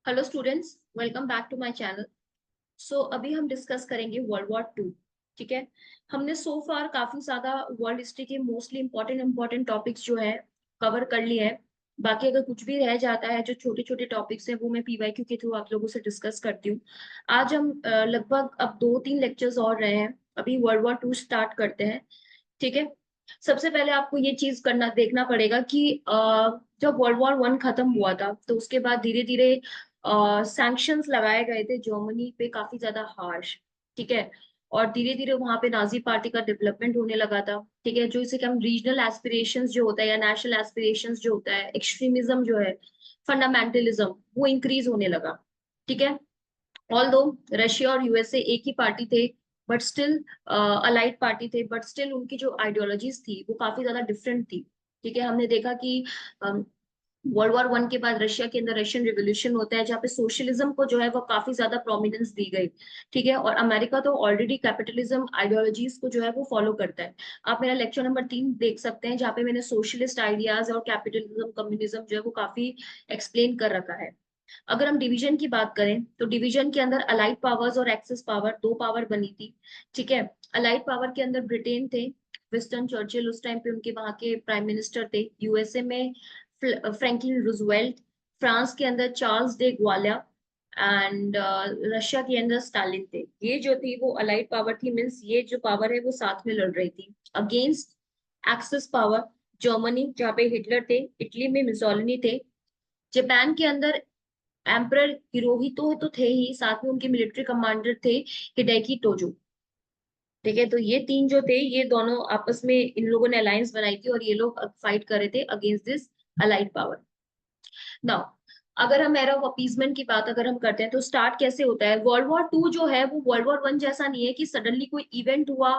Hello students, welcome back to my channel. So अभी हम discuss करेंगे वर्ल्ड वॉर 2। ठीक है। हमने सो फार काफी ज्यादा वर्ल्ड हिस्ट्री के मोस्टली इंपॉर्टेंट टॉपिक्स जो है कवर कर लिए हैं। बाकी अगर कुछ भी रह जाता है, जो छोटे छोटे टॉपिक्स हैं, वो मैं पीवाईक्यू के थ्रू आप लोगों से डिस्कस करती हूँ। आज हम लगभग अब 2-3 लेक्चर्स और रहे हैं। अभी वर्ल्ड वॉर 2 स्टार्ट करते हैं। ठीक है। सबसे पहले आपको ये चीज करना देखना पड़ेगा कि जब वर्ल्ड वॉर 1 खत्म हुआ था तो उसके बाद धीरे धीरे सैंक्शंस लगाए गए थे जर्मनी पे, काफी ज्यादा हार्श। ठीक है। और धीरे धीरे वहां पे नाजी पार्टी का डेवलपमेंट होने लगा था। ठीक है। जो इसे कि हम रीजनल एस्पिरेशंस जो होता है या नेशनल एस्पिरेशंस जो होता है, एक्सट्रीमिज्म जो है, फंडामेंटलिज्म, वो इंक्रीज होने लगा। ठीक है। ऑल दो रशिया और यूएसए एक ही पार्टी थे, बट स्टिल अलाइड पार्टी थे, बट स्टिल उनकी जो आइडियोलॉजीज थी वो काफी ज्यादा डिफरेंट थी। ठीक है। हमने देखा कि वर्ल्ड वॉर 1 के बाद रशिया के अंदर रशियन रिवोल्यूशन होता है, जहाँ पे सोशलिज्म को जो है वो काफी ज्यादा प्रोमिनेंस दी गई। ठीक है। और अमेरिका तो ऑलरेडी कैपिटलिज्म आइडियोलॉजीज को जो है वो फॉलो करता है। आप मेरा लेक्चर नंबर 3 देख सकते हैं, जहाँ पे मैंने सोशलिस्ट आइडियाज और कैपिटलिज्म कम्युनिज्म जो है वो काफी एक्सप्लेन कर रखा है। अगर हम डिवीजन की बात करें तो डिवीजन के अंदर अलाइड पावर्स और एक्सेस पावर, दो पावर बनी थी। ठीक है। अलाइड पावर के अंदर ब्रिटेन थे, विंस्टन चर्चिल उस टाइम पे उनके वहां के प्राइम मिनिस्टर थे। यूएसए में फ्रैंकलिन रूजवेल्ट, फ्रांस के अंदर Charles day Gowalia, and Russia के अंदर स्टालिन थे। ये जो थी वो अलाइड पावर थी, मीन्स ये जो पावर है वो साथ में लड़ रही थी अगेंस्ट एक्सेस पावर। जर्मनी जहाँ पे हिटलर थे, इटली में मिसोलिनी थे, जापान के अंदर एम्परर हिरोहितो तो थे ही, साथ में उनके मिलिट्री कमांडर थे हिडेकी टोजो। ठीक है। तो ये तीन जो थे, ये दोनों आपस में इन लोगों ने अलायंस बनाई थी और ये लोग फाइट कर रहे थे against this allied power. Now अगर हम एरा ऑफ अपीजमेंट की बात अगर हम करते हैं तो स्टार्ट कैसे होता है। वर्ल्ड वॉर 2 जो है वो वर्ल्ड वॉर 1 जैसा नहीं है कि सडनली कोई इवेंट हुआ।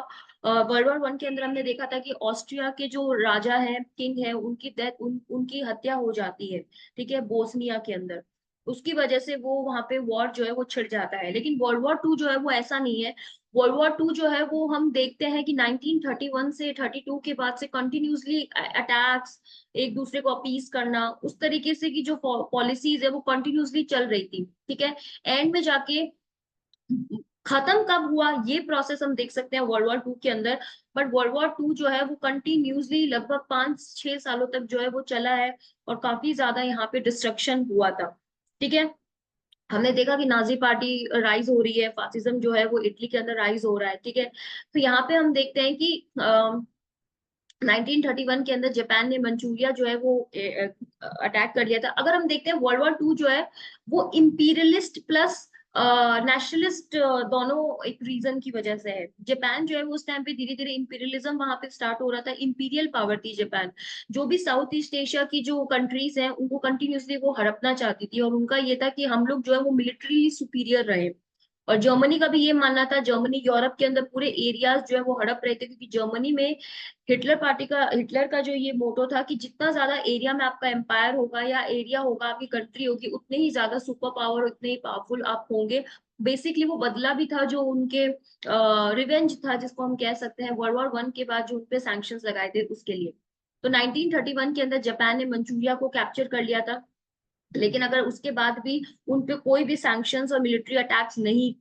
वर्ल्ड वॉर 1 के अंदर हमने देखा था कि ऑस्ट्रिया के जो राजा है, किंग है, उनकी डेथ, उनकी हत्या हो जाती है। ठीक है। बोस्निया के अंदर उसकी वजह से वो वहां पे वॉर जो है वो छिड़ जाता है। लेकिन वर्ल्ड वॉर 2 जो है वो ऐसा नहीं है। वर्ल्ड वॉर 2 जो है वो हम देखते हैं कि 1931 से 32 के बाद से कंटिन्यूसली अटैक्स, एक दूसरे को अपीस करना, उस तरीके से की जो पॉलिसीज है वो कंटिन्यूसली चल रही थी। ठीक है। एंड में जाके खत्म कब हुआ ये प्रोसेस हम देख सकते हैं वर्ल्ड वॉर 2 के अंदर। बट वर्ल्ड वॉर 2 जो है वो कंटिन्यूसली लगभग 5-6 सालों तक जो है वो चला है और काफी ज्यादा यहाँ पे डिस्ट्रक्शन हुआ था। ठीक है। हमने देखा कि नाजी पार्टी राइज हो रही है, फासिज्म जो है वो इटली के अंदर राइज हो रहा है। ठीक है। तो यहाँ पे हम देखते हैं कि 1931 के अंदर जापान ने मंचूरिया जो है वो अटैक कर लिया था। अगर हम देखते हैं वर्ल्ड वॉर 2 जो है वो इंपीरियलिस्ट प्लस नेशनलिस्ट दोनों एक रीजन की वजह से है। जापान जो है वो उस टाइम पे धीरे धीरे इंपीरियलिज्म वहां पे स्टार्ट हो रहा था, इंपीरियल पावर थी जापान। जो भी साउथ ईस्ट एशिया की जो कंट्रीज हैं उनको कंटिन्यूसली वो हड़पना चाहती थी, और उनका ये था कि हम लोग जो है वो मिलिट्री सुपीरियर रहे। और जर्मनी का भी ये मानना था, जर्मनी यूरोप के अंदर पूरे एरियाज जो है वो हड़प रहे थे, क्योंकि जर्मनी में हिटलर का जो ये मोटो था कि जितना ज्यादा एरिया में आपका एम्पायर होगा या एरिया होगा, आपकी कंट्री होगी, उतने ही ज्यादा सुपर पावर, उतने ही पावरफुल आप होंगे। बेसिकली वो बदला भी था जो उनके रिवेंज था, जिसको हम कह सकते हैं वर्ल्ड वॉर 1 के बाद जो उनपे सैंक्शंस लगाए थे उसके लिए। तो 1931 के अंदर जापान ने मंचूरिया को कैप्चर कर लिया था। लेकिन अगर उसके बाद भी उन पे कोई भी सैंक्शंस और मिलिट्री अटैक्स नहीं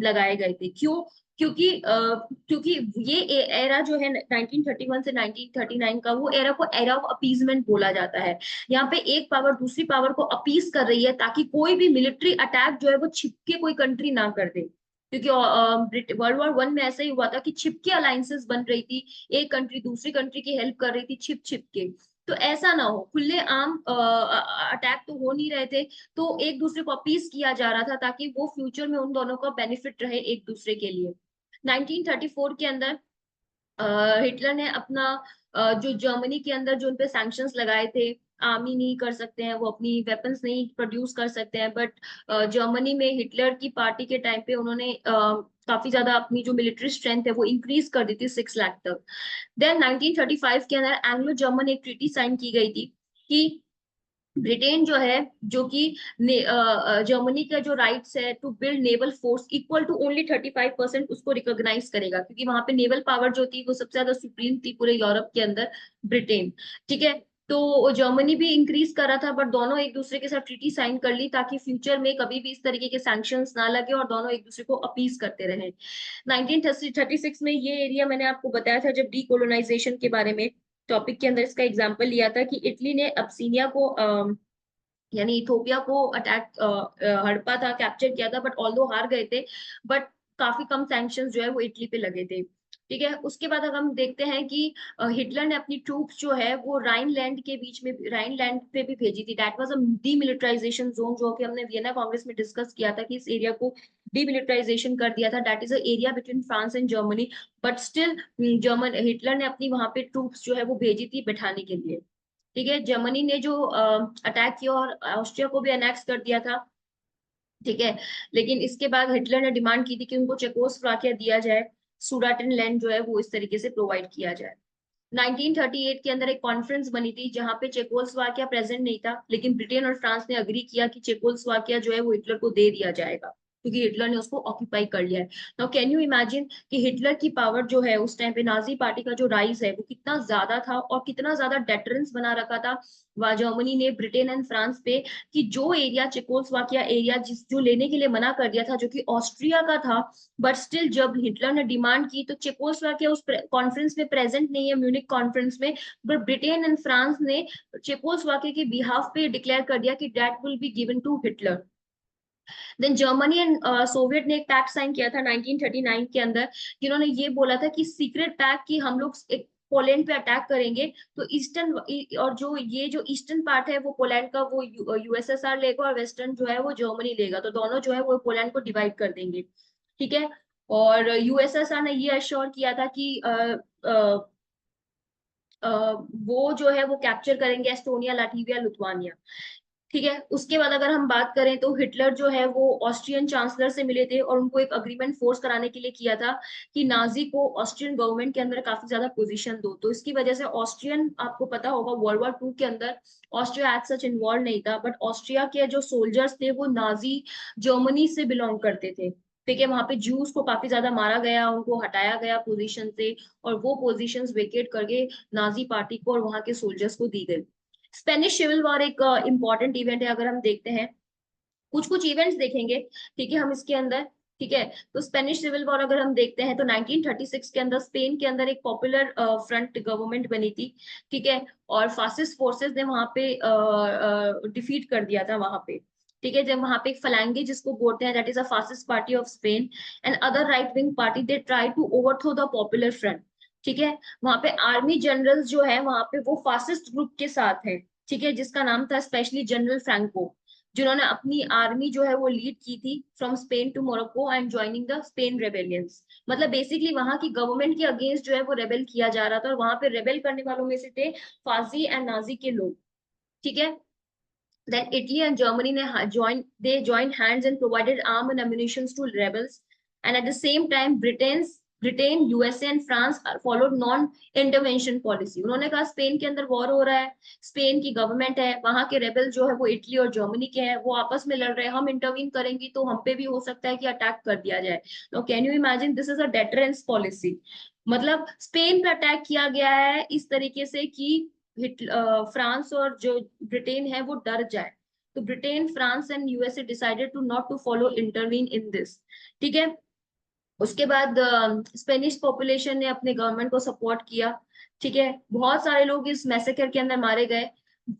लगाए गए थे, क्यों? क्योंकि ये एरा जो है 1931 से 1939 का, वो एरा को एरा ऑफ अपीजमेंट बोला जाता है। यहाँ पे एक पावर दूसरी पावर को अपीज कर रही है ताकि कोई भी मिलिट्री अटैक जो है वो छिपके कोई कंट्री ना कर दे। क्योंकि वर्ल्ड वॉर 1 में ऐसा ही हुआ था कि छिपके अलायंसेस बन रही थी, एक कंट्री दूसरी कंट्री की हेल्प कर रही थी छिप छिप के। तो ऐसा ना हो, खुले आम अटैक तो हो नहीं रहे थे, तो एक दूसरे को अपीस किया जा रहा था ताकि वो फ्यूचर में उन दोनों का बेनिफिट रहे एक दूसरे के लिए। 1934 के अंदर हिटलर ने अपना जो जर्मनी के अंदर जो उनपे सैंक्शंस लगाए थे, आर्मी नहीं कर सकते हैं वो, अपनी वेपन्स नहीं प्रोड्यूस कर सकते हैं, बट जर्मनी में हिटलर की पार्टी के टाइम पे उन्होंने काफी ज्यादा अपनी जो मिलिट्री स्ट्रेंथ है वो इंक्रीज कर दी थी 6 लाख तक। देन 1935 के अंदर एंग्लो जर्मन एक ट्रीटी साइन की गई थी कि ब्रिटेन जो है, जो कि जर्मनी का जो राइट्स है to build naval force equal to only 35%, उसको रिकॉग्नाइज करेगा, क्योंकि वहां पे नेवल पावर जो थी वो सबसे ज्यादा सुप्रीम थी पूरे यूरोप के अंदर, ब्रिटेन। ठीक है। तो जर्मनी भी इंक्रीज कर रहा था, बट दोनों एक दूसरे के साथ ट्रीटी साइन कर ली ताकि फ्यूचर में कभी भी इस तरीके के सैंक्शंस ना लगे और दोनों एक दूसरे को अपीज करते रहे। 1936 में ये एरिया मैंने आपको बताया था जब डीकोलोनाइजेशन के बारे में टॉपिक के अंदर इसका एग्जांपल लिया था कि इटली ने अब्सीनिया को यानी इथोपिया को अटैक हड़पा था, कैप्चर किया था, बट ऑल्दो हार गए थे, बट काफी कम सैंक्शंस जो है वो इटली पे लगे थे। ठीक है, उसके बाद अगर हम देखते हैं कि हिटलर ने अपनी ट्रूप्स जो है वो राइनलैंड के बीच में, राइनलैंड पे भी भेजी थी। That was a demilitarisation zone, जो कि हमने वियना कांग्रेस में डिस्कस किया था कि इस एरिया को डीमिलिटराइजेशन कर दिया था। That is a area between France and Germany, but still German Hitler ने अपनी वहां पे ट्रूप्स जो है वो भेजी थी बैठाने के लिए। ठीक है, जर्मनी ने जो अटैक किया और ऑस्ट्रिया को भी अनेक्स कर दिया था। ठीक है, लेकिन इसके बाद हिटलर ने डिमांड की थी कि उनको चेकोस्लोवाकिया दिया जाए, सुडाटेन लैंड जो है वो इस तरीके से प्रोवाइड किया जाए। 1938 के अंदर एक कॉन्फ्रेंस बनी थी जहां पे चेकोस्लोवाकिया प्रेजेंट नहीं था, लेकिन ब्रिटेन और फ्रांस ने अग्री किया कि चेकोस्लोवाकिया जो है वो हिटलर को दे दिया जाएगा क्योंकि हिटलर ने उसको ऑक्यूपाई कर लिया है। नाउ कैन यू इमेजिन कि हिटलर की पावर जो है उस टाइम पे, नाजी पार्टी का जो राइज है वो कितना ज्यादा था और कितना ज्यादा डेटरेंस बना रखा था वह जर्मनी ने ब्रिटेन एंड फ्रांस पे, कि जो एरिया चेकोस्लोवाकिया एरिया जिस जो लेने के लिए मना कर दिया था जो कि ऑस्ट्रिया का था, बट स्टिल जब हिटलर ने डिमांड की तो चेकोस्लोवाकिया उस कॉन्फ्रेंस में प्रेजेंट नहीं है, म्यूनिक कॉन्फ्रेंस में, बट ब्रिटेन एंड फ्रांस ने चेकोस्लोवाकिया के बिहाफ पे डिक्लेयर कर दिया कि that will be given to Hitler. Then Germany and Soviet ने एक पैक्ट साइन किया था 1939 के अंदर, जिन्होंने ये बोला था कि सीक्रेट पैक्ट कि हम लोग एक पोलैंड पे अटैक करेंगे तो ईस्टर्न, और जो ये जो ईस्टर्न पार्ट है वो पोलैंड का वो यूएसएसआर लेगा और वेस्टर्न जो है वो जर्मनी लेगा, तो दोनों जो है वो पोलैंड को डिवाइड कर देंगे। ठीक है, और यूएसएसआर ने ये अश्योर किया था कि अ, वो जो है वो कैप्चर करेंगे एस्टोनिया, लाटविया, लिथुआनिया। ठीक है, उसके बाद अगर हम बात करें तो हिटलर जो है वो ऑस्ट्रियन चांसलर से मिले थे और उनको एक अग्रीमेंट फोर्स कराने के लिए किया था कि नाजी को ऑस्ट्रियन गवर्नमेंट के अंदर काफी ज्यादा पोजीशन दो। तो इसकी वजह से ऑस्ट्रियन, आपको पता होगा वर्ल्ड वॉर 2 के अंदर ऑस्ट्रिया एज सच इन्वॉल्व नहीं था, बट ऑस्ट्रिया के जो सोल्जर्स थे वो नाजी जर्मनी से बिलोंग करते थे। ठीक है, वहां पे जूस को काफी ज्यादा मारा गया, उनको हटाया गया पोजीशन से, और वो पोजीशंस वेकेट करके नाजी पार्टी को और वहां के सोल्जर्स को दी गई। स्पेनिश सिविल वॉर एक इम्पॉर्टेंट इवेंट है, अगर हम देखते हैं कुछ कुछ इवेंट्स देखेंगे। ठीक है, हम इसके अंदर, ठीक है, तो स्पेनिश सिविल वॉर अगर हम देखते हैं तो 1936 के अंदर स्पेन के अंदर एक पॉपुलर फ्रंट गवर्नमेंट बनी थी। ठीक है, और फासिस्ट फोर्सेस ने वहां पे डिफीट कर दिया था वहां पे। ठीक है, जब वहां पे एक फलांगे जिसको बोलते हैं, that is a fascist party of Spain and other right wing party, they try to overthrow the popular front. ठीक है, वहां पे आर्मी जनरल्स जो है वहां पे वो फासिस्ट ग्रुप के साथ है। ठीक है, जिसका नाम था स्पेशली जनरल फ्रैंको, जिन्होंने अपनी आर्मी जो है वो लीड की थी from Spain to Morocco and joining the Spain rebellions. मतलब बेसिकली वहां की गवर्नमेंट के अगेंस्ट जो है वो रेबेल किया जा रहा था, और वहां पे रेबेल करने वालों में से थे फाजी एंड नाजी के लोग। ठीक है, then Italy and Germany joined hands and provided arms and ammunition to rebels. And at the same time, Britain, USA and France followed non-intervention policy. उन्होंने कहा स्पेन के अंदर वॉर हो रहा है, स्पेन की गवर्नमेंट है, वहां के रेबल जो है वो इटली और जर्मनी के हैं, वो आपस में लड़ रहे हैं, हम इंटरवीन करेंगे तो हम पे भी हो सकता है कि अटैक कर दिया जाए। No, can you imagine, this is a deterrence policy. मतलब स्पेन पे अटैक किया गया है इस तरीके से कि फ्रांस और जो ब्रिटेन है वो डर जाए। तो Britain, France and USA decided to not to follow intervene in this. ठीक है, उसके बाद स्पेनिश पॉपुलेशन ने अपने गवर्नमेंट को सपोर्ट किया। ठीक है, बहुत सारे लोग इस मैसेकर के अंदर मारे गए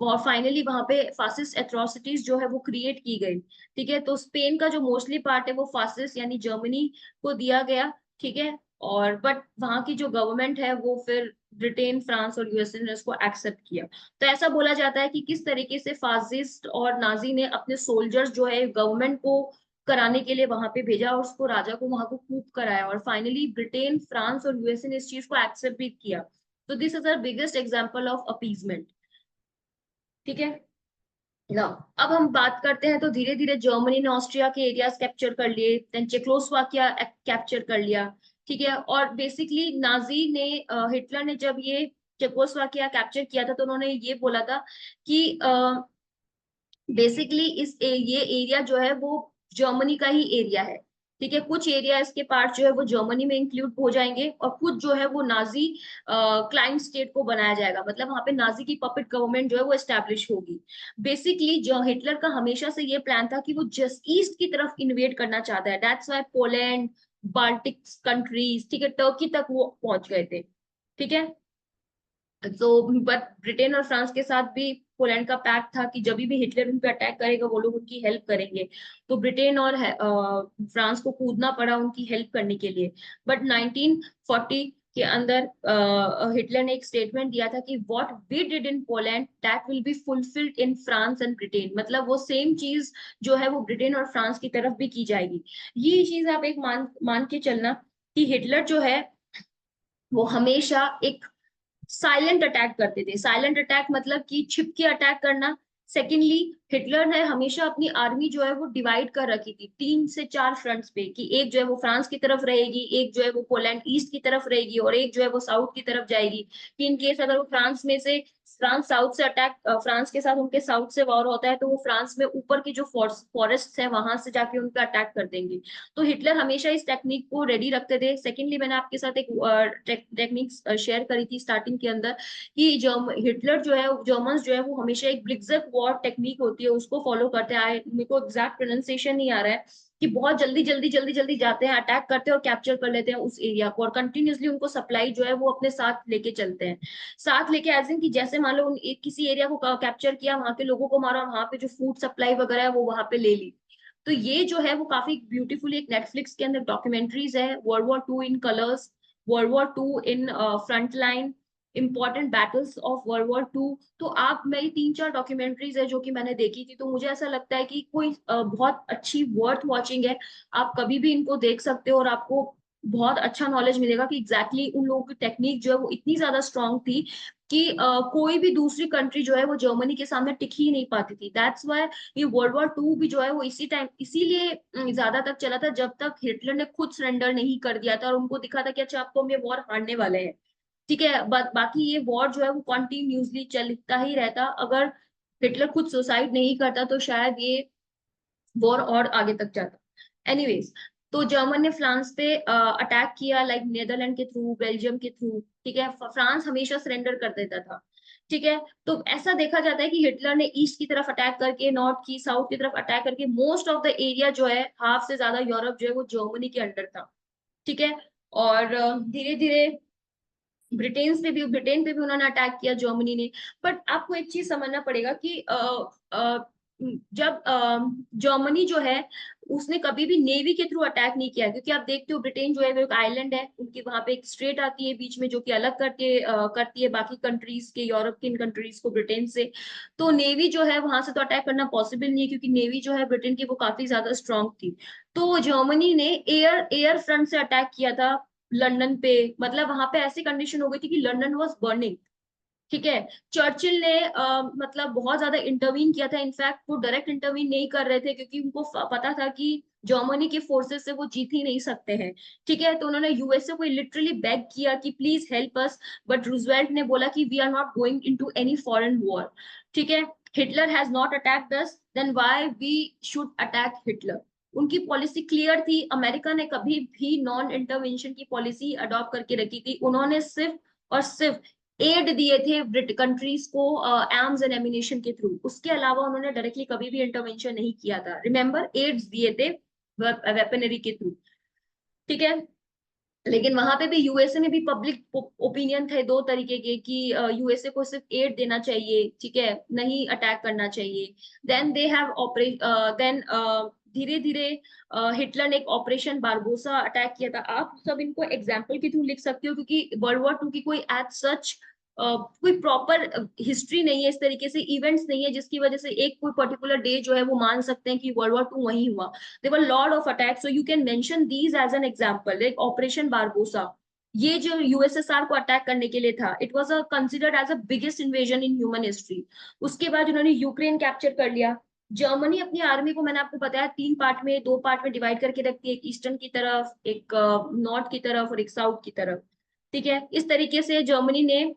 और फाइनली वहां पे फासिस्ट एट्रोसिटीज जो है वो क्रिएट की गई। ठीक है, तो स्पेन का जो मोस्टली पार्ट है वो फासिस्ट यानी जर्मनी को दिया गया। ठीक है, और बट वहां की जो गवर्नमेंट है वो फिर ब्रिटेन, फ्रांस और यूएसए ने उसको एक्सेप्ट किया। तो ऐसा बोला जाता है कि किस तरीके से फासिस्ट और नाजी ने अपने सोल्जर्स जो है गवर्नमेंट को कराने के लिए वहां पे भेजा और उसको राजा को वहां को कूप कराया, और फाइनली ब्रिटेन, फ्रांस और यूएसए ने इस चीज को एक्सेप्ट भी किया। तो this is a biggest example of appeasement. ठीक है ना, अब हम बात करते हैं तो धीरे धीरे जर्मनी ने ऑस्ट्रिया के एरियाज कैप्चर कर लिए, देन चेकोस्लोवाकिया कैप्चर कर लिया। ठीक है, और बेसिकली नाजी ने हिटलर ने जब ये चेकोस्लोवाकिया कैप्चर किया था तो उन्होंने ये बोला था कि बेसिकली ये एरिया जो है वो जर्मनी का ही एरिया है। ठीक है, कुछ एरिया इसके पार्ट जो है वो जर्मनी में इंक्लूड हो जाएंगे और कुछ जो है वो नाजी क्लाइंट स्टेट को बनाया जाएगा, मतलब वहां पे नाजी की पपेट गवर्नमेंट जो है वो एस्टेब्लिश होगी। बेसिकली जो हिटलर का हमेशा से ये प्लान था कि वो जस्ट ईस्ट की तरफ इन्वेट करना चाहता है, that's why Poland, Baltic countries, ठीक है, टर्की तक वो पहुंच गए थे। ठीक है, तो बट ब्रिटेन और फ्रांस के साथ भी पोलैंड का पैक्ट था कि जब भी हिटलर उन पे अटैक करेगा वो लोग उनकी हेल्प करेंगे। तो ब्रिटेन और फ्रांस को कूदना पड़ा उनकी हेल्प करने के लिए। बट 1940 के अंदर हिटलर ने एक स्टेटमेंट दिया था कि what we did in Poland that will be fulfilled in France and Britain, मतलब वो सेम चीज जो है वो ब्रिटेन और फ्रांस की तरफ भी की जाएगी। ये चीज आप एक मान मान के चलना कि हिटलर जो है वो हमेशा एक साइलेंट अटैक करते थे। साइलेंट अटैक मतलब कि छिप के अटैक करना। सेकेंडली, हिटलर ने हमेशा अपनी आर्मी जो है वो डिवाइड कर रखी थी 3 से 4 फ्रंट्स पे, कि एक जो है वो फ्रांस की तरफ रहेगी, एक जो है वो पोलैंड ईस्ट की तरफ रहेगी और एक जो है वो साउथ की तरफ जाएगी। कि इन केस अगर वो फ्रांस साउथ से अटैक, फ्रांस के साथ उनके साउथ से वॉर होता है तो वो फ्रांस में ऊपर की जो फॉरेस्ट है वहां से जाके उनका अटैक कर देंगे। तो हिटलर हमेशा इस टेक्निक को रेडी रखते थे। सेकेंडली, मैंने आपके साथ एक टेक्निक शेयर करी थी स्टार्टिंग के अंदर कि हिटलर जो है, जर्मन्स जो है वो हमेशा एक ब्लिट्जक वॉर टेक्निक होती है उसको फॉलो करते हैं। मेरे को एग्जैक्ट प्रोनाउंसिएशन नहीं आ रहा है, कि बहुत जल्दी जल्दी जल्दी जल्दी जाते हैं, अटैक करते हैं और कैप्चर कर लेते हैं उस एरिया को, और कंटिन्यूसली उनको सप्लाई जो है वो अपने साथ लेके चलते हैं। साथ लेके एज इन कि जैसे मान लो एक किसी एरिया को कैप्चर किया, वहां के लोगों को मारा, वहां पे जो फूड सप्लाई वगैरह है वो वहां पे ले ली। तो ये जो है वो काफी ब्यूटीफुली एक नेटफ्लिक्स के अंदर डॉक्यूमेंट्रीज है, world war 2 in colours, world war 2 in front line, important battles of world war 2। तो आप, मेरी 3 4 डॉक्यूमेंट्रीज है जो कि मैंने देखी थी, तो मुझे ऐसा लगता है कि कोई बहुत अच्छी वर्थ वॉचिंग है। आप कभी भी इनको देख सकते हो और आपको बहुत अच्छा नॉलेज मिलेगा कि एग्जैक्टली exactly उन लोगों की टेक्निक जो है वो इतनी ज्यादा स्ट्रांग थी कि कोई भी दूसरी कंट्री जो है वो जर्मनी के सामने टिक ही नहीं पाती थी। दैट्स वाई ये वर्ल्ड वॉर 2 भी जो है वो इसी टाइम इसीलिए ज्यादा तक चला था, जब तक हिटलर ने खुद सरेंडर नहीं कर दिया था और उनको दिखा था कि अच्छा आपको हम ये वॉर हारने वाले हैं। ठीक है, बाकी ये वॉर जो है वो कंटिन्यूसली चलता ही रहता। अगर हिटलर खुद सुसाइड नहीं करता तो शायद ये वॉर और आगे तक जाता। एनीवेज, तो जर्मन ने फ्रांस पे अटैक किया, लाइक नेदरलैंड के थ्रू, बेल्जियम के थ्रू। ठीक है, फ्रांस हमेशा सरेंडर कर देता था। ठीक है, तो ऐसा देखा जाता है कि हिटलर ने ईस्ट की तरफ अटैक करके, नॉर्थ की, साउथ की तरफ अटैक करके, मोस्ट ऑफ द एरिया जो है, हाफ से ज्यादा यूरोप जो है वो जर्मनी के अंडर था। ठीक है, और धीरे धीरे ब्रिटेन पे भी उन्होंने अटैक किया जर्मनी ने। बट आपको एक चीज समझना पड़ेगा कि जब जर्मनी जो है उसने कभी भी नेवी के थ्रू अटैक नहीं किया, क्योंकि आप देखते हो ब्रिटेन जो है वो एक आइलैंड है, उनकी वहां पे एक स्ट्रेट आती है बीच में जो कि अलग करती है बाकी कंट्रीज के, यूरोप की कंट्रीज को ब्रिटेन से। तो नेवी जो है वहां से तो अटैक करना पॉसिबल नहीं है, क्योंकि नेवी जो है ब्रिटेन की वो काफी ज्यादा स्ट्रांग थी। तो जर्मनी ने एयर एयर फ्रंट से अटैक किया था लंदन पे। मतलब वहां पे ऐसी कंडीशन हो गई थी कि लंदन वॉज बर्निंग। ठीक है, चर्चिल ने मतलब बहुत ज्यादा इंटरवीन किया था। इनफैक्ट वो डायरेक्ट इंटरवीन नहीं कर रहे थे क्योंकि उनको पता था कि जर्मनी के फोर्सेस से वो जीत ही नहीं सकते हैं। ठीक है, तो उन्होंने यूएसए को लिटरली बेग किया कि please help us, but Roosevelt ने बोला कि we are not going into any foreign war. ठीक है, Hitler has not attacked us, then why we should attack Hitler. उनकी पॉलिसी क्लियर थी, अमेरिका ने कभी भी नॉन इंटरवेंशन की पॉलिसी अडॉप्ट करके रखी थी। उन्होंने सिर्फ और सिर्फ एड दिए थे ब्रिट कंट्रीज को आर्म्स एंड एमिनेशन के थ्रू, उसके अलावा उन्होंने डायरेक्टली कभी भी इंटरवेंशन नहीं किया था। रिमेंबर, एड्स दिए थे वेपनरी के थ्रू। ठीक है, लेकिन वहां पे भी यूएसए में भी पब्लिक ओपिनियन थे दो तरीके के, कि यूएसए को सिर्फ एड देना चाहिए, ठीक है, नहीं अटैक करना चाहिए। देन दे हैव देन धीरे धीरे हिटलर ने एक ऑपरेशन बारबोसा अटैक किया था। आप सब इनको एग्जाम्पल के थ्रू लिख सकते हो, क्योंकि वर्ल्ड वॉर 2 की कोई एज सच कोई प्रॉपर हिस्ट्री नहीं है, इस तरीके से इवेंट्स नहीं है जिसकी वजह से एक कोई पर्टिकुलर डे जो है वो मान सकते हैं कि वर्ल्ड वॉर 2 वही हुआ। there were lot of attacks, so you can mention these as an example, like operation Barbarossa. ये जो यूएसएसआर को अटैक करने के लिए था, it was a considered as a biggest invasion in human history. उसके बाद उन्होंने यूक्रेन कैप्चर कर लिया। जर्मनी अपनी आर्मी को, मैंने आपको बताया, 3 पार्ट में, 2 पार्ट में डिवाइड करके रखती है, एक ईस्टर्न की तरफ, एक नॉर्थ की तरफ और एक साउथ की तरफ। ठीक है, इस तरीके से जर्मनी ने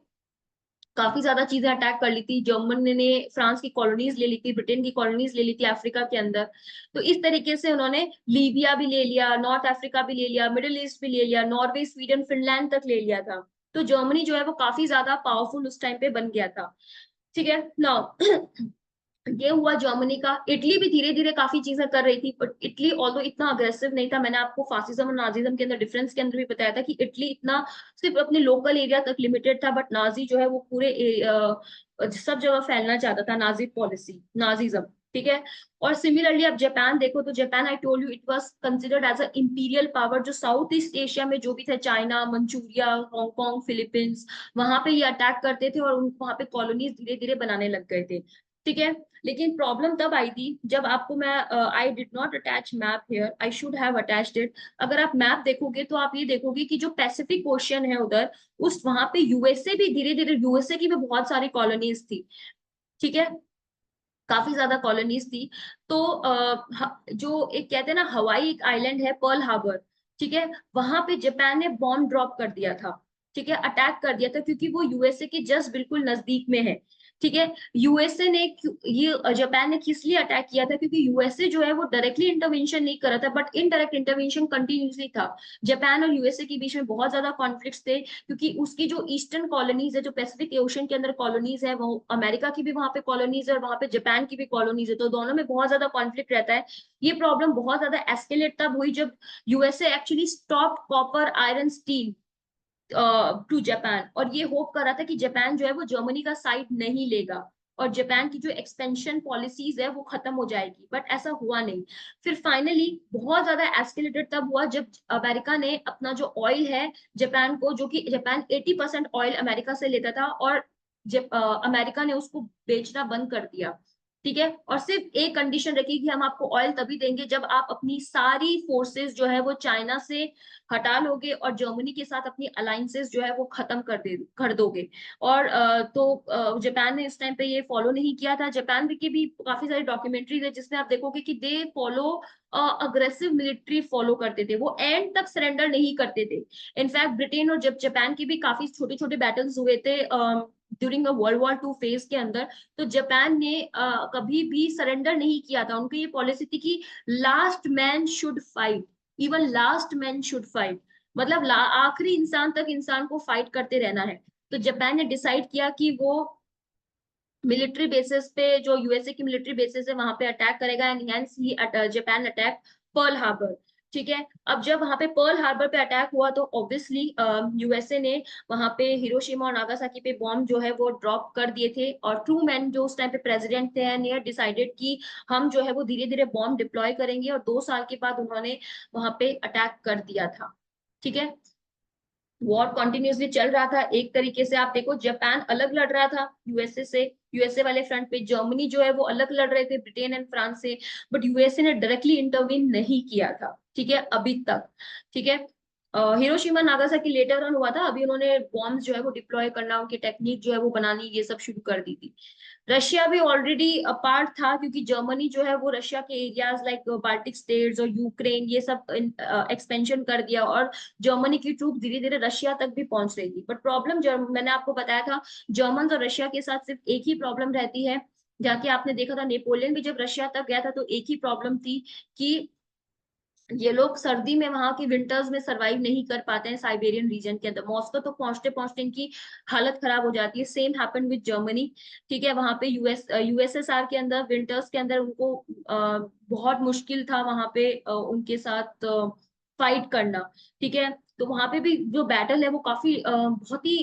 काफी ज्यादा चीजें अटैक कर ली थी। जर्मन ने फ्रांस की कॉलोनीज ले ली थी, ब्रिटेन की कॉलोनीज ले ली थी अफ्रीका के अंदर। तो इस तरीके से उन्होंने लीबिया भी ले लिया, नॉर्थ अफ्रीका भी ले लिया, मिडिल ईस्ट भी ले लिया, नॉर्वे, स्वीडन, फिनलैंड तक ले लिया था। तो जर्मनी जो है वो काफी ज्यादा पावरफुल उस टाइम पे बन गया था। ठीक है ना। ये हुआ जर्मनी का। इटली भी धीरे धीरे काफी चीजें कर रही थी, बट इटली ऑल्दो इतना अग्रेसिव नहीं था। मैंने आपको फासिज्म और नाजिज्म के अंदर डिफरेंस के अंदर भी बताया था कि इटली इतना सिर्फ अपने लोकल एरिया तक लिमिटेड था, बट नाजी जो है वो पूरे सब जगह फैलना चाहता था, नाजी पॉलिसी, नाजिज्म। ठीक है। और सिमिलरली अब जापान देखो, तो Japan, I told you, it was considered as a imperial power, जो साउथ ईस्ट एशिया में जो भी थे, चाइना, मंचूरिया, हांगकांग, फिलीपींस, वहां पे ये अटैक करते थे और वहां पे कॉलोनीज धीरे धीरे बनाने लग गए थे। ठीक है। लेकिन प्रॉब्लम तब आई थी जब आपको मैं, I did not attach map here, I should have attached it. अगर आप मैप देखोगे तो आप ये देखोगे कि जो पैसिफिक ओशियन है उधर, उस वहां पे यूएसए भी धीरे धीरे, यूएसए की भी बहुत सारी कॉलोनीज थी। ठीक है। काफी ज्यादा कॉलोनीज थी। तो जो एक कहते हैं ना, हवाई एक आइलैंड है पर्ल हार्बर। ठीक है। वहां पे जापान ने बॉम्ब ड्रॉप कर दिया था। ठीक है, अटैक कर दिया था, क्योंकि वो यूएसए के जस्ट बिल्कुल नजदीक में है। ठीक है। यूएसए ने ये जापान ने किस लिए अटैक किया था, क्योंकि यूएसए जो है वो डायरेक्टली इंटरवेंशन नहीं कर रहा था, बट इनडायरेक्ट इंटरवेंशन कंटिन्यूसली था। जापान और यूएसए के बीच में बहुत ज्यादा कॉन्फ्लिक्ट्स थे, क्योंकि उसकी जो ईस्टर्न कॉलोनीज है, जो पैसिफिक ओशन के अंदर कॉलोनीज है, वो अमेरिका की भी वहां पे कॉलोनीज है और वहां पे जापान की भी कॉलोनीज है, तो दोनों में बहुत ज्यादा कॉन्फ्लिक्ट रहता है। ये प्रॉब्लम बहुत ज्यादा एस्केलेट तब हुई जब USA actually stop copper, iron, steel to Japan, और ये होप कर रहा था कि जापान जो है वो जर्मनी का साइड नहीं लेगा और जापान की जो एक्सपेंशन पॉलिसीज है वो खत्म हो जाएगी, बट ऐसा हुआ नहीं। फिर फाइनली बहुत ज्यादा एस्केलेटेड तब हुआ जब अमेरिका ने अपना जो ऑयल है जापान को, जो कि जापान 80% ऑयल अमेरिका से लेता था, और जब अमेरिका ने उसको बेचना बंद कर दिया। ठीक है। और सिर्फ एक कंडीशन रखी कि हम आपको ऑयल तभी देंगे जब आप अपनी सारी फोर्सेस जो है वो चाइना से हटा लोगे और जर्मनी के साथ अपनी अलायंसेस जो है वो खत्म कर दोगे। और जापान ने इस टाइम पे ये फॉलो नहीं किया था। जापान की भी काफी सारी डॉक्यूमेंट्रीज है जिसमें आप देखोगे कि they follow aggressive military follow करते थे, वो एंड तक सरेंडर नहीं करते थे। इनफैक्ट ब्रिटेन और जब जापान की भी काफी छोटे छोटे बैटल्स हुए थे ड्यूरिंग वर्ल्ड वॉर 2 फेज के अंदर, तो जापान ने कभी भी सरेंडर नहीं किया था। उनकी ये पॉलिसी थी कि last man should fight, even last man should fight, मतलब आखिरी इंसान तक इंसान को फाइट करते रहना है। तो जापान ने डिसाइड किया कि वो मिलिट्री बेसिस पे, जो यूएसए की मिलिट्री बेसिस है वहां पे अटैक करेगा, and hence he Japan attack Pearl Harbor. ठीक है। अब जब वहां पे पर्ल हार्बर पे अटैक हुआ तो ऑब्वियसली यूएसए ने वहां पे हिरोशिमा और नागासाकी पे बॉम्ब जो है वो ड्रॉप कर दिए थे, और ट्रूमैन जो उस टाइम पे प्रेसिडेंट थे ने डिसाइडेड कि हम जो है वो धीरे धीरे बॉम्ब डिप्लॉय करेंगे, और 2 साल के बाद उन्होंने वहां पे अटैक कर दिया था। ठीक है। वॉर कंटिन्यूसली चल रहा था। एक तरीके से आप देखो, जापान अलग लड़ रहा था यूएसए से, यूएसए वाले फ्रंट पे, जर्मनी जो है वो अलग लड़ रहे थे ब्रिटेन एंड फ्रांस से, बट यूएसए ने डायरेक्टली इंटरवीन नहीं किया था। ठीक है, अभी तक। ठीक है। हिरोशिमा नागासाकी लेटर ऑन हुआ था, अभी उन्होंने बॉम्ब्स जो है वो डिप्लॉय करना, उनकी टेक्निक जो है वो बनानी, ये सब शुरू कर दी थी। रशिया भी ऑलरेडी अपार्ट था, क्योंकि जर्मनी जो है वो रशिया के एरियाज लाइक बाल्टिक स्टेट्स और यूक्रेन ये सब एक्सपेंशन कर दिया, और जर्मनी की ट्रूप धीरे धीरे रशिया तक भी पहुंच रही थी। बट प्रॉब्लम, मैंने आपको बताया था, जर्मन और रशिया के साथ सिर्फ एक ही प्रॉब्लम रहती है। जाके आपने देखा था नेपोलियन भी जब रशिया तक गया था तो एक ही प्रॉब्लम थी कि ये लोग सर्दी में वहां की विंटर्स में सरवाइव नहीं कर पाते हैं साइबेरियन रीजन के अंदर, मॉस्को तो पहुंचते पहुंचते इनकी हालत खराब हो जाती है। Same happen with Germany. ठीक है। वहां पे यूएसएसआर के अंदर विंटर्स के अंदर उनको बहुत मुश्किल था वहां पे उनके साथ फाइट करना। ठीक है। तो वहां पे भी जो बैटल है वो काफी बहुत ही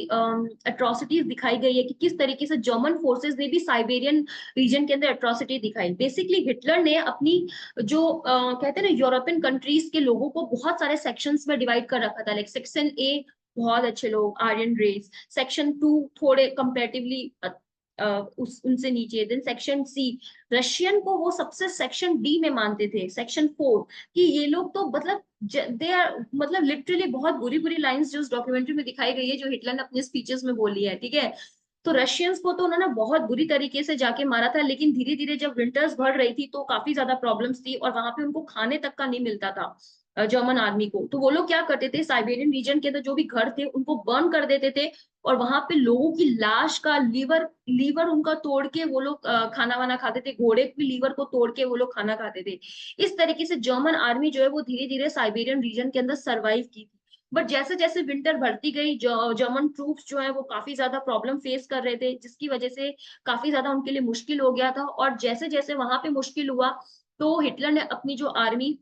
अट्रोसिटीज दिखाई गई है कि किस तरीके से जर्मन फोर्सेस ने भी साइबेरियन रीजन के अंदर अट्रोसिटी दिखाई। बेसिकली हिटलर ने अपनी जो कहते हैं ना, यूरोपियन कंट्रीज के लोगों को बहुत सारे सेक्शंस में डिवाइड कर रखा था। लाइक सेक्शन ए बहुत अच्छे लोग, आर्यन रेस, सेक्शन 2 थोड़े कंपेरेटिवली उस उनसे नीचे, देन सेक्शन सी, रशियन को वो सबसे सेक्शन डी में मानते थे, सेक्शन 4, कि ये लोग तो मतलब दे आर, मतलब लिटरली बहुत बुरी बुरी लाइंस जो उस डॉक्यूमेंट्री में दिखाई गई है, जो हिटलर ने अपने स्पीचेस में बोली है। ठीक है। तो रशियंस को तो उन्होंने बहुत बुरी तरीके से जाके मारा था, लेकिन धीरे धीरे जब विंटर्स बढ़ रही थी तो काफी ज्यादा प्रॉब्लम्स थी, और वहां पे उनको खाने तक का नहीं मिलता था। जर्मन आर्मी को। तो वो लोग क्या करते थे, साइबेरियन रीजन के अंदर जो भी घर थे उनको बर्न कर देते थे, और वहां पे लोगों की लाश का लीवर लीवर उनका तोड़ के वो लोग खाना वाना खाते थे, घोड़े के लीवर को तोड़ के वो लोग खाना खाते थे। इस तरीके से जर्मन आर्मी जो है वो धीरे धीरे साइबेरियन रीजन के अंदर सरवाइव की थी। बट जैसे जैसे विंटर बढ़ती गई, जर्मन ट्रूप्स जो है वो काफी ज्यादा प्रॉब्लम फेस कर रहे थे, जिसकी वजह से काफी ज्यादा उनके लिए मुश्किल हो गया था। और जैसे जैसे वहां पे मुश्किल हुआ, तो हिटलर ने अपनी जो आर्मी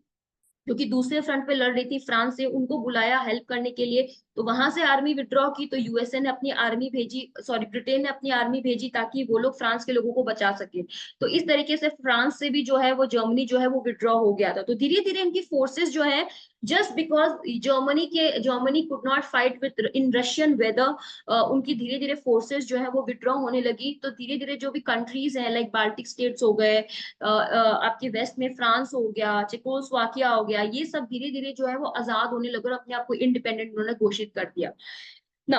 जो कि दूसरे फ्रंट पे लड़ रही थी फ्रांस से, उनको बुलाया हेल्प करने के लिए। तो वहां से आर्मी विड्रॉ की, तो यूएसए ने अपनी आर्मी भेजी, सॉरी ब्रिटेन ने अपनी आर्मी भेजी, ताकि वो लोग फ्रांस के लोगों को बचा सके। तो इस तरीके से फ्रांस से भी जो है वो जर्मनी जो है वो विड्रॉ हो गया था। तो धीरे धीरे इनकी फोर्सेस जो है, just because Germany could not fight with in Russian weather, उनकी धीरे धीरे फोर्सेस जो है वो विड्रॉ होने लगी। तो धीरे धीरे जो भी कंट्रीज हैं, लाइक बाल्टिक स्टेट्स हो गए, आपके वेस्ट में फ्रांस हो गया, चेकोस्लोवाकिया हो गया, ये सब धीरे धीरे जो है वो आजाद होने लगे और अपने आप को इंडिपेंडेंट उन्होंने घोषित कर दिया ना।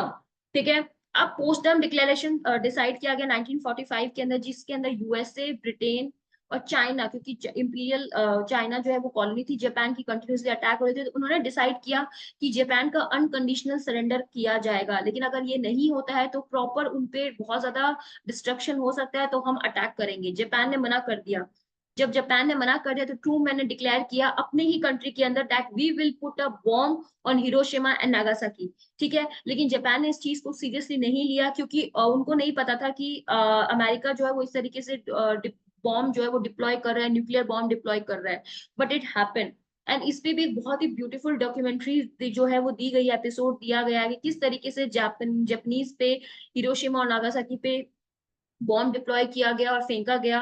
ठीक है। अब पोस्टडम डिक्लेरेशन डिसाइड किया गया 1945 के अंदर, जिसके अंदर यूएसए, ब्रिटेन और चाइना, क्योंकि इंपीरियल चाइना जो है वो कॉलोनी थी, जापान की कंटिन्यूसली अटैक हो रहे थे, तो उन्होंने डिसाइड किया कि जापान का अनकंडीशनल सरेंडर किया जाएगा। लेकिन अगर ये नहीं होता है तो प्रॉपर उनपे बहुत ज्यादा डिस्ट्रक्शन हो सकता है, तो हम अटैक करेंगे। जापान ने मना कर दिया। जब जापान ने मना कर दिया, तो ट्रूमैन ने डिक्लेयर किया अपने ही कंट्री के अंदर that we will put a bomb on Hiroshima and Nagasaki. ठीक है। लेकिन जापान ने इस चीज को सीरियसली नहीं लिया, क्योंकि उनको नहीं पता था कि अमेरिका जो है वो इस तरीके से बॉम्ब जो है वो डिप्लॉय कर रहा है, न्यूक्लियर बॉम्ब डिप्लॉय कर रहा है। But it happened. एंड इस पे भी एक बहुत ही ब्यूटीफुल डॉक्यूमेंट्री जो है वो दी गई है, एपिसोड दिया गया है कि किस तरीके से जापानीज पे, हिरोशिमा और नागासाकी पे बॉम्ब डिप्लॉय किया गया और फेंका गया,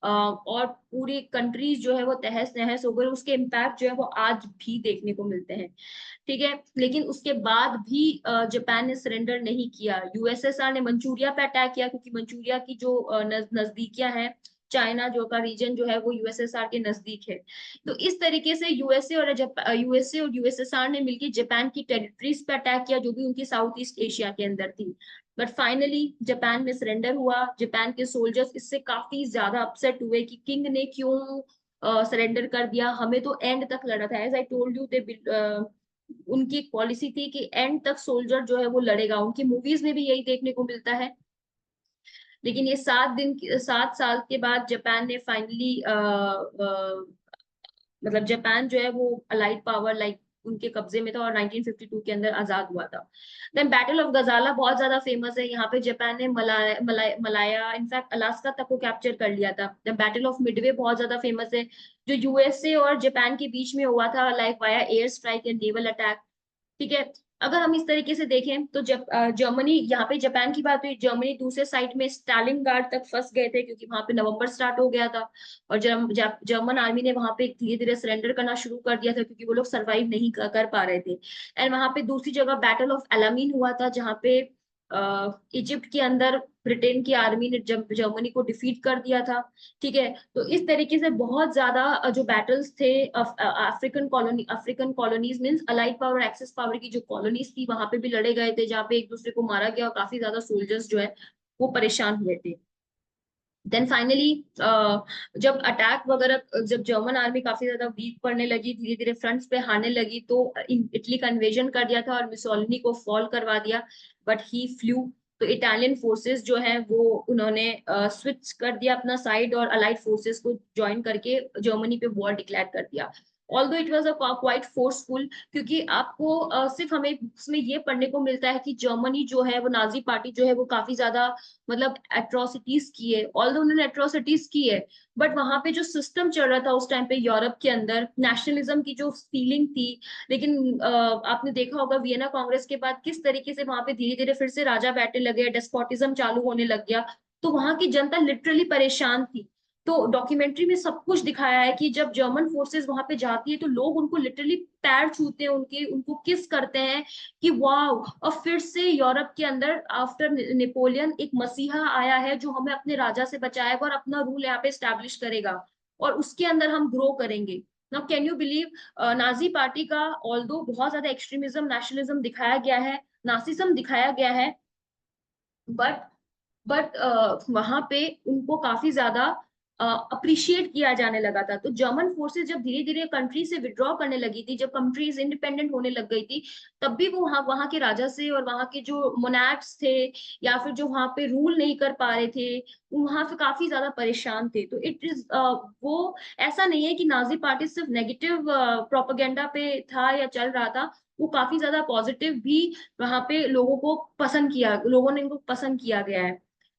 और पूरी कंट्रीज जो है वो तहस नहस हो गई। उसके इम्पैक्ट जो है वो आज भी देखने को मिलते हैं। ठीक है। लेकिन उसके बाद भी जापान ने सरेंडर नहीं किया। यूएसएसआर ने मंचूरिया पे अटैक किया, क्योंकि मंचूरिया की जो नजदीकियां हैं, चाइना जो का रीजन जो है वो यूएसएसआर के नजदीक है। तो इस तरीके से यूएसए और यूएसएसआर ने मिलकर जापान की टेरिटरीज पे अटैक किया, जो भी उनकी साउथ ईस्ट एशिया के अंदर थी। बट फाइनली जापान में सरेंडर हुआ। जापान के सोल्जर्स इससे काफी ज्यादा अपसेट हुए कि किंग ने क्यों सरेंडर कर दिया, हमें तो एंड तक लड़ा था। एज आई टोल्ड यू, दे उनकी एक पॉलिसी थी कि एंड तक सोल्जर जो है वो लड़ेगा। उनकी मूवीज में भी यही देखने को मिलता है। लेकिन ये 7 साल के बाद जापान ने फाइनली मतलब जापान जो है वो अलाइड पावर लाइक उनके कब्जे में था, और 1952 के अंदर आजाद हुआ था। देन बैटल ऑफ गजाला बहुत ज्यादा फेमस है। यहाँ पे जापान ने मलाया इनफैक्ट अलास्का तक को कैप्चर कर लिया था। द बैटल ऑफ मिडवे बहुत ज्यादा फेमस है, जो यूएसए और जापान के बीच में हुआ था, like via air strike and naval attack. ठीक है। अगर हम इस तरीके से देखें, तो जब जर्मनी, यहाँ पे जापान की बात हुई, जर्मनी दूसरे साइड में स्टालिनग्राड तक फंस गए थे, क्योंकि वहां पे नवंबर स्टार्ट हो गया था। और जर्मन आर्मी ने वहां पे धीरे धीरे सरेंडर करना शुरू कर दिया था, क्योंकि वो लोग सरवाइव नहीं कर पा रहे थे। एंड वहां पे दूसरी जगह बैटल ऑफ एलामीन हुआ था, जहाँ पे इजिप्ट के अंदर ब्रिटेन की आर्मी ने जर्मनी को डिफीट कर दिया था। ठीक है। तो इस तरीके से बहुत ज्यादा जो बैटल्स थे, African colonies means allied power और एक्सेस पावर की जो कॉलोनीज थी, वहां पे भी लड़े गए थे, जहाँ पे एक दूसरे को मारा गया और काफी ज्यादा सोल्जर्स जो है वो परेशान हुए थे। देन फाइनली जब अटैक वगैरह, जब जर्मन आर्मी काफी ज्यादा वीक पड़ने लगी, धीरे धीरे फ्रंट्स पे हारने लगी, तो इटली का इन्वेजन कर दिया था और मिसोलिनी को फॉल करवा दिया। But he flu. तो इटालियन फोर्सेस जो है वो उन्होंने स्विच कर दिया अपना साइड, और अलाइड फोर्सेस को ज्वाइन करके जर्मनी पे वॉर डिक्लेयर कर दिया। Although it was a quite forceful, क्योंकि आपको सिर्फ हमें बुक्स में ये पढ़ने को मिलता है कि जर्मनी जो है वो, नाजी पार्टी जो है वो काफी ज्यादा मतलब एट्रोसिटीज की है। ऑल्दो उन्होंने एट्रोसिटीज की है, बट वहां पे जो सिस्टम चल रहा था उस टाइम पे यूरोप के अंदर, नेशनलिज्म की जो फीलिंग थी। लेकिन आपने देखा होगा वियना कांग्रेस के बाद किस तरीके से वहां पे धीरे धीरे फिर से राजा बैठने लगे, डेस्पोटिज्म चालू होने लग गया। तो वहां की जनता लिटरली परेशान थी। तो डॉक्यूमेंट्री में सब कुछ दिखाया है कि जब जर्मन फोर्सेस वहां पे जाती है, तो लोग उनको लिटरली पैर छूते हैं, उनके उनको किस करते हैं कि वाह। और फिर से यूरोप के अंदर आफ्टर नेपोलियन एक मसीहा आया है, जो हमें अपने राजा से बचाएगा और अपना रूल यहाँ पे स्टैब्लिश करेगा, और उसके अंदर हम ग्रो करेंगे। Now can you believe, Nazi party का ऑल्दो बहुत ज्यादा एक्सट्रीमिज्म, नेशनलिज्म दिखाया गया है, नासिज्म दिखाया गया है, बट वहां पे उनको काफी ज्यादा अप्रिशिएट किया जाने लगा था। तो जर्मन फोर्सेस जब धीरे धीरे कंट्री से विड्रॉ करने लगी थी, जब कंट्रीज इंडिपेंडेंट होने लग गई थी, तब भी वो वहाँ वहाँ के राजा से और वहाँ के जो मोनार्क्स थे या फिर जो वहाँ पे रूल नहीं कर पा रहे थे, वहां पे काफी ज्यादा परेशान थे। तो इट इज वो ऐसा नहीं है कि नाजी पार्टी सिर्फ नेगेटिव प्रोपेगेंडा पे था या चल रहा था, वो काफी ज्यादा पॉजिटिव भी वहां पे लोगों को पसंद किया, लोगों ने इनको पसंद किया गया है।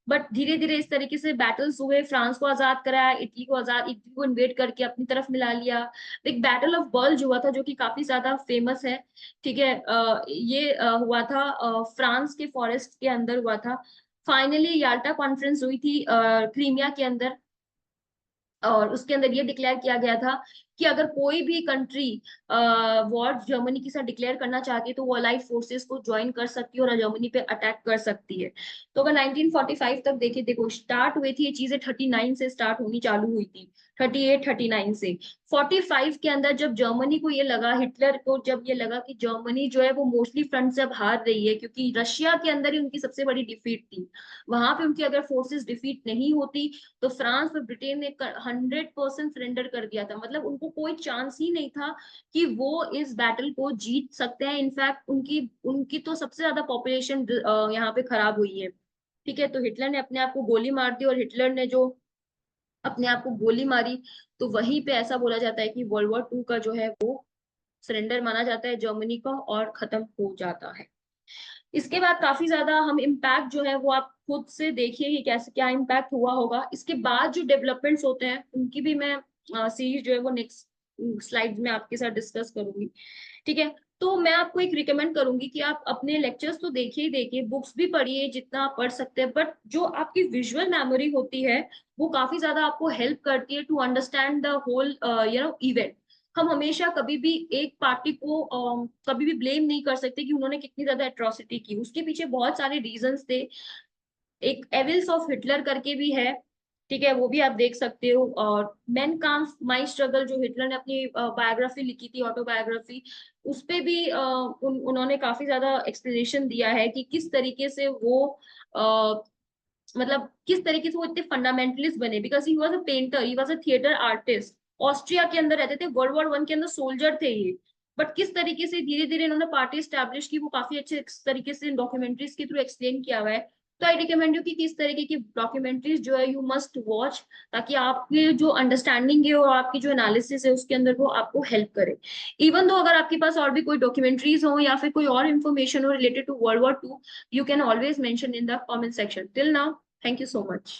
बट धीरे धीरे इस तरीके से बैटल्स हुए, फ्रांस को आजाद कराया, इटली को इन्वेड करके अपनी तरफ मिला लिया। एक बैटल ऑफ बर्ज हुआ था जो कि काफी ज्यादा फेमस है। ठीक है, ये हुआ था फ्रांस के फॉरेस्ट के अंदर हुआ था। फाइनली याल्टा कॉन्फ्रेंस हुई थी क्रीमिया के अंदर, और उसके अंदर ये डिक्लेयर किया गया था कि अगर कोई भी कंट्री वॉर जर्मनी के साथ डिक्लेयर करना चाहती है तो वो अलाइड फोर्सेस को ज्वाइन कर सकती है और जर्मनी पे अटैक कर सकती है। तो अगर 1945 तक देखे, देखो स्टार्ट हुई थी ये चीजें 39 से स्टार्ट होनी चालू हुई थी, 38 39 से। 45 के अंदर जब जर्मनी को ये लगा, हिटलर को जब ये लगा कि जर्मनी जो है वो मोस्टली फ्रंट से अब हार रही है, क्योंकि रशिया के अंदर ही उनकी सबसे बड़ी डिफीट थी, वहां पे उनकी अगर फोर्सेस डिफीट नहीं होती तो फ्रांस और ब्रिटेन ने 100% सरेंडर कर दिया था। मतलब उनको कोई चांस ही नहीं था कि वो इस बैटल को जीत सकते हैं। इनफैक्ट उनकी उनकी तो सबसे ज्यादा पॉपुलेशन यहाँ पे खराब हुई है। ठीक है, तो हिटलर ने अपने आप को गोली मार दी, और हिटलर ने जो अपने आप को गोली मारी, तो वहीं पे ऐसा बोला जाता है कि वर्ल्ड वॉर 2 का जो है वो सरेंडर माना जाता है जर्मनी का, और खत्म हो जाता है। इसके बाद काफी ज्यादा हम इम्पैक्ट जो है वो आप खुद से देखिए कि कैसे क्या इम्पैक्ट हुआ होगा। इसके बाद जो डेवलपमेंट्स होते हैं उनकी भी मैं सीरीज जो है वो नेक्स्ट स्लाइड में आपके साथ डिस्कस करूंगी। ठीक है, तो मैं आपको एक रिकमेंड करूंगी कि आप अपने लेक्चर्स तो देखिए ही देखिए, बुक्स भी पढ़िए जितना आप पढ़ सकते हैं, बट जो आपकी विजुअल मेमोरी होती है वो काफी ज्यादा आपको हेल्प करती है to understand the whole event. हम हमेशा कभी भी एक पार्टी को कभी भी ब्लेम नहीं कर सकते कि उन्होंने कितनी ज्यादा एट्रोसिटी की, उसके पीछे बहुत सारे रीजंस थे। एक एविल्स ऑफ हिटलर करके भी है, ठीक है, वो भी आप देख सकते हो। और मैन काम्फ माई स्ट्रगल जो हिटलर ने अपनी बायोग्राफी लिखी थी, ऑटोबायोग्राफी, उस पे भी उन्होंने काफी ज्यादा एक्सप्लेनेशन दिया है कि किस तरीके से वो मतलब किस तरीके से वो इतने फंडामेंटलिस्ट बने, because he was a painter, he was a theatre artist. Austria के अंदर रहते थे, वर्ल्ड वॉर 1 के अंदर सोल्जर थे ये, बट किस तरीके से धीरे धीरे इन्होंने पार्टी स्टैब्लिश की वो काफी अच्छे तरीके से डॉक्यूमेंट्रीज के थ्रू एक्सप्लेन किया हुआ है। तो आई रिकमेंड यू कि किस तरीके की डॉक्यूमेंट्रीज जो है यू मस्ट वॉच, ताकि आपकी जो अंडरस्टैंडिंग है और आपकी जो एनालिसिस है उसके अंदर वो आपको हेल्प करे। इवन दो अगर आपके पास और भी कोई डॉक्यूमेंट्रीज हो या फिर कोई और इन्फॉर्मेशन हो related to world war 2, you can always mention in the comment section. Till now, thank you so much.